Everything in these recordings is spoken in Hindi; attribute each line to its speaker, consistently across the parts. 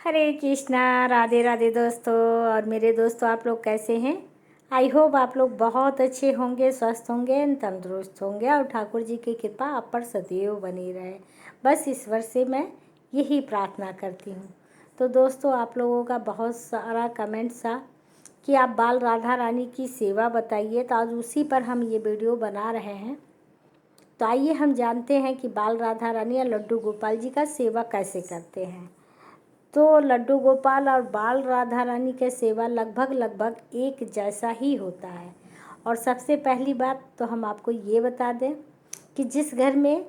Speaker 1: हरे कृष्णा, राधे राधे दोस्तों। और मेरे दोस्तों, आप लोग कैसे हैं? आई होप आप लोग बहुत अच्छे होंगे, स्वस्थ होंगे, तंदुरुस्त होंगे और ठाकुर जी की कृपा आप पर सदैव बनी रहे। बस ईश्वर से मैं यही प्रार्थना करती हूँ। तो दोस्तों, आप लोगों का बहुत सारा कमेंट्स था कि आप बाल राधा रानी की सेवा बताइए, तो आज उसी पर हम ये वीडियो बना रहे हैं। तो आइए हम जानते हैं कि बाल राधा रानी या लड्डू गोपाल जी का सेवा कैसे करते हैं। तो लड्डू गोपाल और बाल राधा रानी के सेवा लगभग एक जैसा ही होता है। और सबसे पहली बात तो हम आपको ये बता दें कि जिस घर में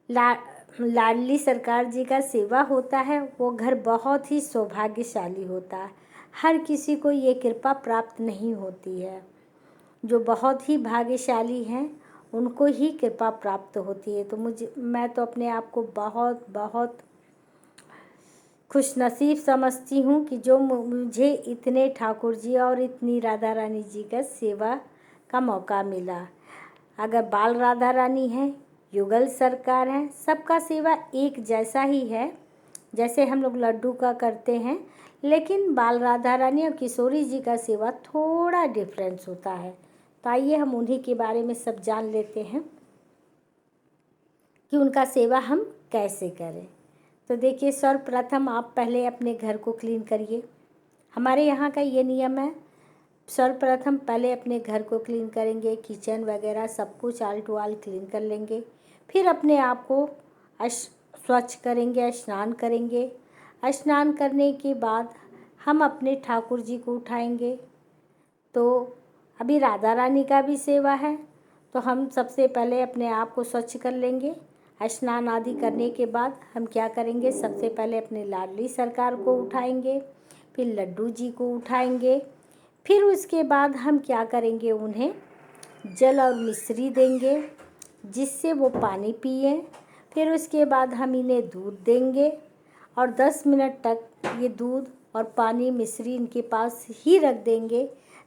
Speaker 1: लाडली सरकार जी का सेवा होता है वो घर बहुत ही सौभाग्यशाली होता है। हर किसी को ये कृपा प्राप्त नहीं होती है। जो बहुत ही भाग्यशाली हैं उनको ही कृपा प्राप्त होती है। तो मैं तो अपने आप को बहुत बहुत खुशनसीब समझती हूँ कि जो मुझे इतने ठाकुर जी और इतनी राधा रानी जी का सेवा का मौका मिला। अगर बाल राधा रानी है, युगल सरकार है, सबका सेवा एक जैसा ही है जैसे हम लोग लड्डू का करते हैं, लेकिन बाल राधा रानी और किशोरी जी का सेवा थोड़ा डिफरेंस होता है। तो आइए हम उन्हीं के बारे में सब जान लेते हैं कि उनका सेवा हम कैसे करें। तो देखिए, सर्वप्रथम आप पहले अपने घर को क्लीन करिए। हमारे यहाँ का ये नियम है, सर्वप्रथम पहले अपने घर को क्लीन करेंगे, किचन वगैरह सब कुछ आल टू आल क्लीन कर लेंगे। फिर अपने आप को स्वच्छ करेंगे, स्नान करेंगे। स्नान करने के बाद हम अपने ठाकुर जी को उठाएंगे। तो अभी राधा रानी का भी सेवा है, तो हम सबसे पहले अपने आप को स्वच्छ कर लेंगे। स्नान आदि करने के बाद हम क्या करेंगे, सबसे पहले अपने लाडली सरकार को उठाएंगे, फिर लड्डू जी को उठाएंगे। फिर उसके बाद हम क्या करेंगे, उन्हें जल और मिश्री देंगे जिससे वो पानी पिए। फिर उसके बाद हम इन्हें दूध देंगे और 10 मिनट तक ये दूध और पानी मिश्री इनके पास ही रख देंगे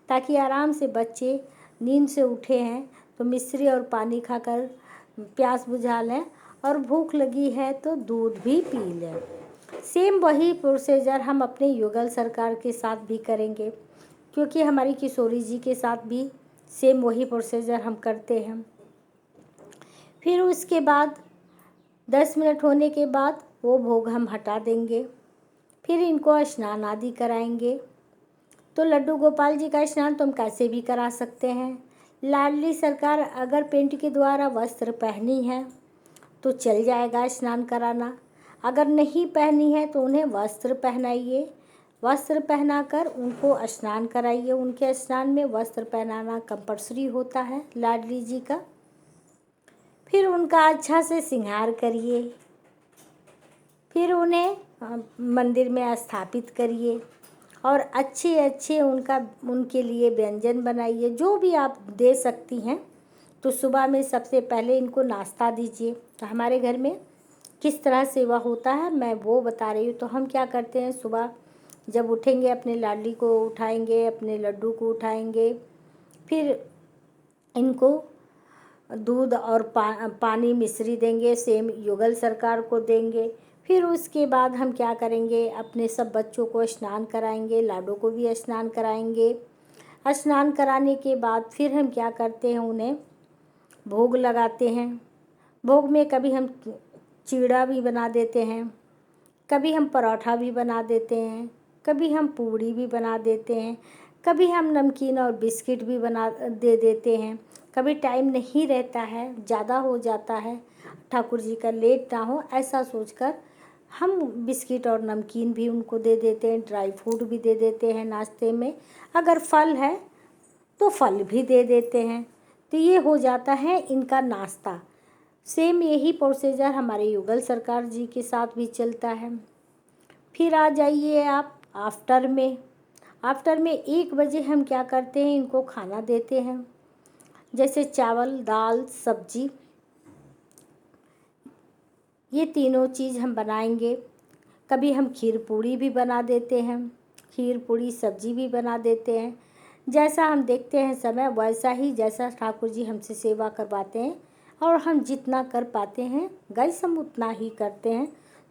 Speaker 1: ताकि आराम से बच्चे नींद से उठे हैं तो मिश्री और पानी खाकर प्यास बुझा लें, और भूख लगी है तो दूध भी पी लें। सेम वही प्रोसीजर हम अपने युगल सरकार के साथ भी करेंगे, क्योंकि हमारी किशोरी जी के साथ भी सेम वही प्रोसीजर हम करते हैं। फिर उसके बाद 10 मिनट होने के बाद वो भोग हम हटा देंगे। फिर इनको स्नान आदि कराएंगे। तो लड्डू गोपाल जी का स्नान तो हम कैसे भी करा सकते हैं। लाडली सरकार अगर पेंट के द्वारा वस्त्र पहनी है तो चल जाएगा स्नान कराना। अगर नहीं पहनी है तो उन्हें वस्त्र पहनाइए, वस्त्र पहनाकर उनको स्नान कराइए। उनके स्नान में वस्त्र पहनाना कंपल्सरी होता है लाडली जी का। फिर उनका अच्छा से श्रृंगार करिए। फिर उन्हें मंदिर में स्थापित करिए और अच्छे अच्छे उनके लिए व्यंजन बनाइए, जो भी आप दे सकती हैं। तो सुबह में सबसे पहले इनको नाश्ता दीजिए। तो हमारे घर में किस तरह सेवा होता है मैं वो बता रही हूँ। तो हम क्या करते हैं, सुबह जब उठेंगे अपने लाडली को उठाएंगे, अपने लड्डू को उठाएंगे, फिर इनको दूध और पानी मिश्री देंगे, सेम युगल सरकार को देंगे। फिर उसके बाद हम क्या करेंगे, अपने सब बच्चों को स्नान कराएंगे, लाडू को भी स्नान कराएंगे। स्नान कराने के बाद फिर हम क्या करते हैं, उन्हें भोग लगाते हैं। भोग में कभी हम चीड़ा भी बना देते हैं, कभी हम पराठा भी बना देते हैं, कभी हम पूड़ी भी बना देते हैं, कभी हम नमकीन और बिस्किट भी बना दे देते हैं। कभी टाइम नहीं रहता है, ज़्यादा हो जाता है, ठाकुर जी का लेट ना हो ऐसा सोचकर हम बिस्किट और नमकीन भी उनको दे देते हैं, ड्राई फ्रूट भी दे देते हैं नाश्ते में। अगर फल है तो फल भी दे देते हैं। तो ये हो जाता है इनका नाश्ता। सेम यही प्रोसीजर हमारे युगल सरकार जी के साथ भी चलता है। फिर आ जाइए आप आफ्टर में। आफ्टर में 1 बजे हम क्या करते हैं, इनको खाना देते हैं, जैसे चावल, दाल, सब्जी, ये तीनों चीज़ हम बनाएंगे। कभी हम खीर पूड़ी भी बना देते हैं, खीर पूड़ी सब्जी भी बना देते हैं। जैसा हम देखते हैं समय, वैसा ही जैसा ठाकुर जी हमसे सेवा करवाते हैं और हम जितना कर पाते हैं गाइस हम उतना ही करते हैं।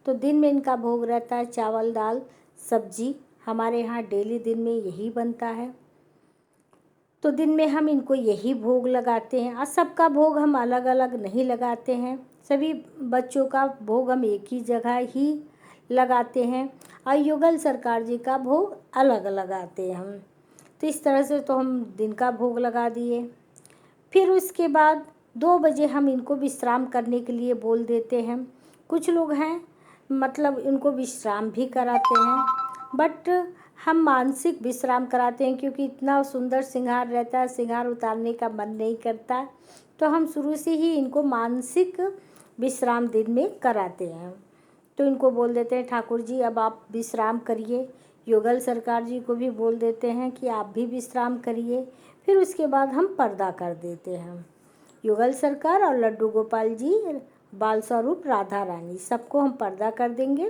Speaker 1: तो दिन में इनका भोग रहता है चावल दाल सब्जी। हमारे यहाँ डेली दिन में यही बनता है, तो दिन में हम इनको यही भोग लगाते हैं। और सबका भोग हम अलग अलग नहीं लगाते हैं, सभी बच्चों का भोग हम एक ही जगह ही लगाते हैं, और युगल सरकार जी का भोग अलग लगाते हैं हम। तो इस तरह से तो हम दिन का भोग लगा दिए। फिर उसके बाद 2 बजे हम इनको विश्राम करने के लिए बोल देते हैं। कुछ लोग हैं मतलब इनको विश्राम भी कराते हैं, बट हम मानसिक विश्राम कराते हैं, क्योंकि इतना सुंदर श्रृंगार रहता है, श्रृंगार उतारने का मन नहीं करता, तो हम शुरू से ही इनको मानसिक विश्राम दिन में कराते हैं। तो इनको बोल देते हैं ठाकुर जी अब आप विश्राम करिए। युगल सरकार जी को भी बोल देते हैं कि आप भी विश्राम करिए। फिर उसके बाद हम पर्दा कर देते हैं। युगल सरकार और लड्डू गोपाल जी, बाल स्वरूप राधा रानी, सबको हम पर्दा कर देंगे।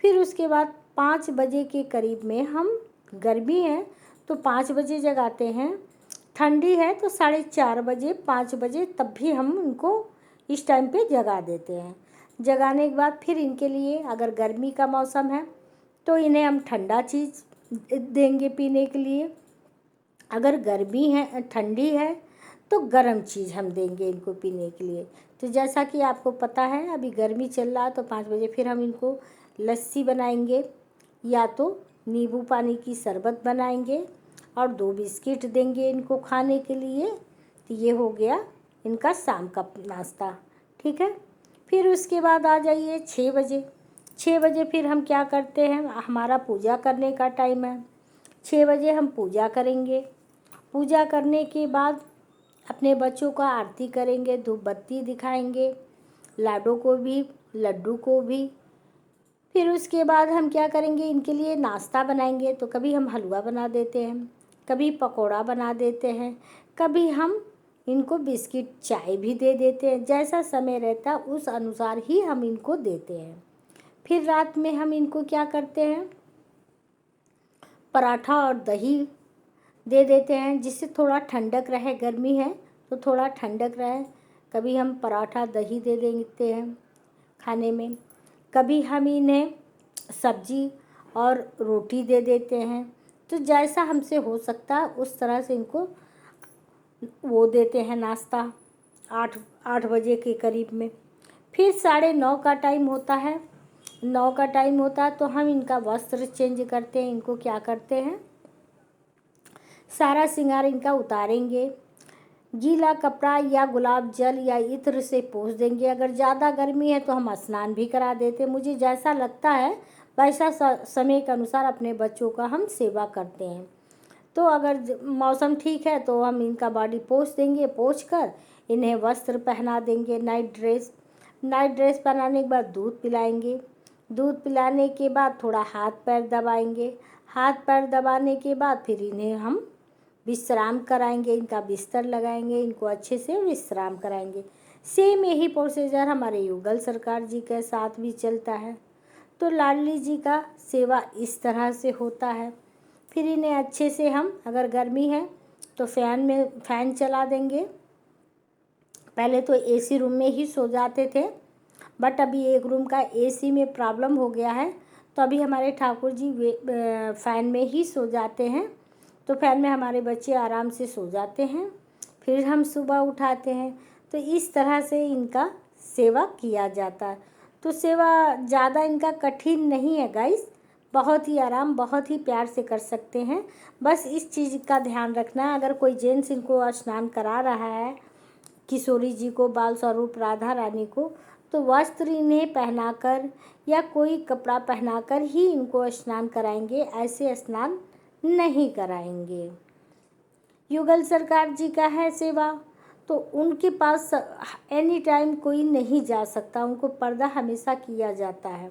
Speaker 1: फिर उसके बाद 5 बजे के करीब में, हम गर्मी है तो 5 बजे जगाते हैं, ठंडी है तो 4:30 बजे 5 बजे तब भी हम उनको इस टाइम पे जगा देते हैं। जगाने के बाद फिर इनके लिए, अगर गर्मी का मौसम है तो इन्हें हम ठंडा चीज़ देंगे पीने के लिए, अगर गर्मी है ठंडी है तो गर्म चीज़ हम देंगे इनको पीने के लिए। तो जैसा कि आपको पता है अभी गर्मी चल रहा है, तो 5 बजे फिर हम इनको लस्सी बनाएंगे या तो नींबू पानी की शरबत बनाएंगे और 2 बिस्किट देंगे इनको खाने के लिए। तो ये हो गया इनका शाम का नाश्ता, ठीक है। फिर उसके बाद आ जाइए 6 बजे। 6 बजे फिर हम क्या करते हैं, हमारा पूजा करने का टाइम है। 6 बजे हम पूजा करेंगे। पूजा करने के बाद अपने बच्चों का आरती करेंगे, धूप बत्ती दिखाएंगे, लाडो को भी लड्डू को भी। फिर उसके बाद हम क्या करेंगे, इनके लिए नाश्ता बनाएंगे। तो कभी हम हलवा बना देते हैं, कभी पकोड़ा बना देते हैं, कभी हम इनको बिस्किट चाय भी दे देते हैं। जैसा समय रहता है उस अनुसार ही हम इनको देते हैं। फिर रात में हम इनको क्या करते हैं, पराठा और दही दे देते हैं, जिससे थोड़ा ठंडक रहे। गर्मी है तो थोड़ा ठंडक रहे। कभी हम पराठा दही दे देते हैं खाने में, कभी हम इन्हें सब्जी और रोटी दे देते हैं। तो जैसा हमसे हो सकता है उस तरह से इनको वो देते हैं नाश्ता 8 बजे के करीब में। फिर 9:30 का टाइम होता है, 9 का टाइम होता है तो हम इनका वस्त्र चेंज करते हैं। इनको क्या करते हैं, सारा श्रृंगार इनका उतारेंगे, गीला कपड़ा या गुलाब जल या इत्र से पोंछ देंगे। अगर ज़्यादा गर्मी है तो हम स्नान भी करा देते। मुझे जैसा लगता है वैसा समय के अनुसार अपने बच्चों का हम सेवा करते हैं। तो अगर मौसम ठीक है तो हम इनका बॉडी पोंछ देंगे, पोंछ कर इन्हें वस्त्र पहना देंगे, नाइट ड्रेस पहनाने के बाद दूध पिलाएंगे। दूध पिलाने के बाद थोड़ा हाथ पैर दबाएंगे। हाथ पैर दबाने के बाद फिर इन्हें हम विश्राम कराएंगे, इनका बिस्तर लगाएंगे, इनको अच्छे से विश्राम कराएंगे। सेम यही प्रोसीजर हमारे युगल सरकार जी के साथ भी चलता है। तो लाडली जी का सेवा इस तरह से होता है। फिर इन्हें अच्छे से हम, अगर गर्मी है तो फ़ैन चला देंगे। पहले तो एसी रूम में ही सो जाते थे, बट अभी एक रूम का एसी में प्रॉब्लम हो गया है, तो अभी हमारे ठाकुर जी फ़ैन में ही सो जाते हैं। तो फ़ैन में हमारे बच्चे आराम से सो जाते हैं, फिर हम सुबह उठाते हैं। तो इस तरह से इनका सेवा किया जाता है। तो सेवा ज़्यादा इनका कठिन नहीं है गाइस, बहुत ही आराम, बहुत ही प्यार से कर सकते हैं। बस इस चीज़ का ध्यान रखना है, अगर कोई जेंट्स इनको स्नान करा रहा है, किशोरी जी को, बाल स्वरूप राधा रानी को, तो वस्त्र इन्हें पहनाकर या कोई कपड़ा पहनाकर ही इनको स्नान कराएंगे, ऐसे स्नान नहीं कराएंगे। युगल सरकार जी का है सेवा, तो उनके पास एनी टाइम कोई नहीं जा सकता, उनको पर्दा हमेशा किया जाता है।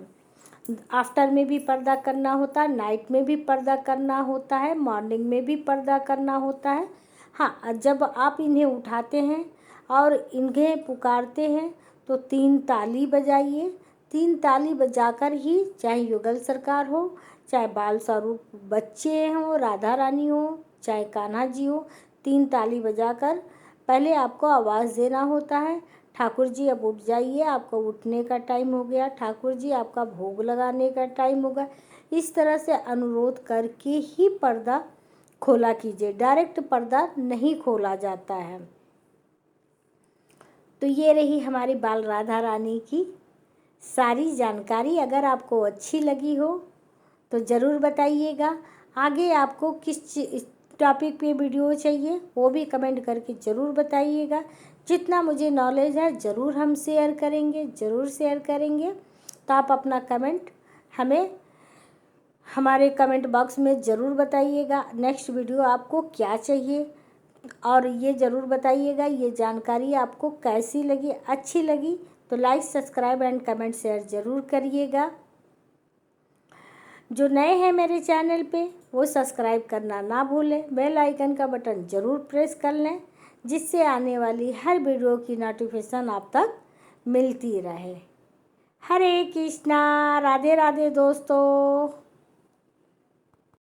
Speaker 1: आफ्टर में भी पर्दा करना होता है, नाइट में भी पर्दा करना होता है, मॉर्निंग में भी पर्दा करना होता है। हाँ, जब आप इन्हें उठाते हैं और इन्हें पुकारते हैं तो 3 ताली बजाइए। 3 ताली बजाकर ही, चाहे युगल सरकार हो, चाहे बाल स्वरूप बच्चे हों, राधा रानी हो, चाहे कान्हा जी हो, 3 ताली बजाकर पहले आपको आवाज़ देना होता है, ठाकुर जी अब उठ जाइए, आपका उठने का टाइम हो गया, ठाकुर जी आपका भोग लगाने का टाइम होगा। इस तरह से अनुरोध करके ही पर्दा खोला कीजिए, डायरेक्ट पर्दा नहीं खोला जाता है। तो ये रही हमारी बाल राधा रानी की सारी जानकारी। अगर आपको अच्छी लगी हो तो ज़रूर बताइएगा। आगे आपको किस टॉपिक पे वीडियो चाहिए वो भी कमेंट करके ज़रूर बताइएगा। जितना मुझे नॉलेज है ज़रूर हम शेयर करेंगे, ज़रूर शेयर करेंगे। तो आप अपना कमेंट हमें हमारे कमेंट बॉक्स में ज़रूर बताइएगा नेक्स्ट वीडियो आपको क्या चाहिए, और ये ज़रूर बताइएगा ये जानकारी आपको कैसी लगी। अच्छी लगी तो like, subscribe and comment share ज़रूर करिएगा। जो नए हैं मेरे चैनल पे वो सब्सक्राइब करना ना भूलें, बेल आइकन का बटन ज़रूर प्रेस कर लें, जिससे आने वाली हर वीडियो की नोटिफिकेशन आप तक मिलती रहे। हरे कृष्णा, राधे राधे दोस्तों।